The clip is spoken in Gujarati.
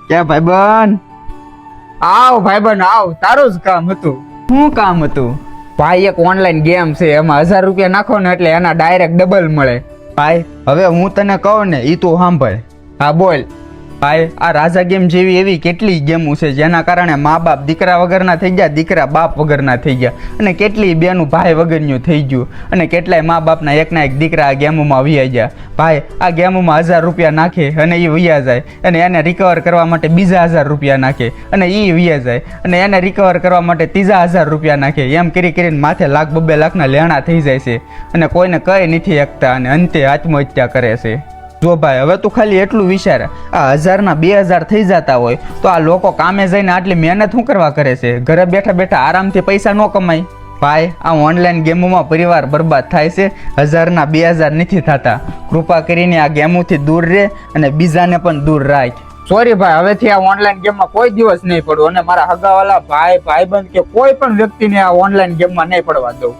ક્યાં ભાઈબંધ? આવ ભાઈબંધ આવ, તારું જ કામ હતું. શું કામ હતું? ભાઈ એક ઓનલાઈન ગેમ છે, એમાં 1000 રૂપિયા નાખો ને એટલે એના ડાયરેક્ટ ડબલ મળે. ભાઈ હવે હું તને કહું ને ઈ તું સાંભળ. હા બોલ. ભાઈ આ રાજા ગેમ જેવી એવી કેટલી ગેમો છે જેના કારણે મા બાપ દીકરા વગરના થઈ ગયા, દીકરા બાપ વગરના થઈ ગયા, અને કેટલી બેનું ભાઈ વગરનું થઈ ગયું, અને કેટલાય મા બાપના એકના એક દીકરા આ ગેમોમાં વૈયા ગયા. ભાઈ આ ગેમોમાં 1000 રૂપિયા નાખે અને એ વૈયા જાય, અને એને રિકવર કરવા માટે બીજા 1000 રૂપિયા નાખે અને એ વૈયા જાય, અને એને રિકવર કરવા માટે ત્રીજા 1000 રૂપિયા નાખે. એમ કરીને માથે લાખ 2 લાખના લેણા થઈ જાય છે, અને કોઈને કઈ નથી શકતા, અને અંતે આત્મહત્યા કરે છે. જો ભાઈ હવે તું ખાલી એટલું વિચાર, આ 1000ના 2000 થઈ જતા હોય તો આ લોકો કામે જઈને આટલી મહેનત શું કરવા કરે છે? ઘરે બેઠા બેઠા આરામથી પૈસા ન કમાય. ભાઈ આ ઓનલાઈન ગેમોમાં પરિવાર બરબાદ થાય છે, 1000ના 2000 નથી થતા. કૃપા કરીને આ ગેમોથી દૂર રહે અને બીજાને પણ દૂર રાખ. સોરી ભાઈ, હવેથી આ ઓનલાઈન ગેમમાં કોઈ દિવસ નહીં પડું, અને મારા હગાવાલા ભાઈ ભાઈબંધ કે કોઈ પણ વ્યક્તિને આ ઓનલાઈન ગેમમાં નહીં પડવા દઉં.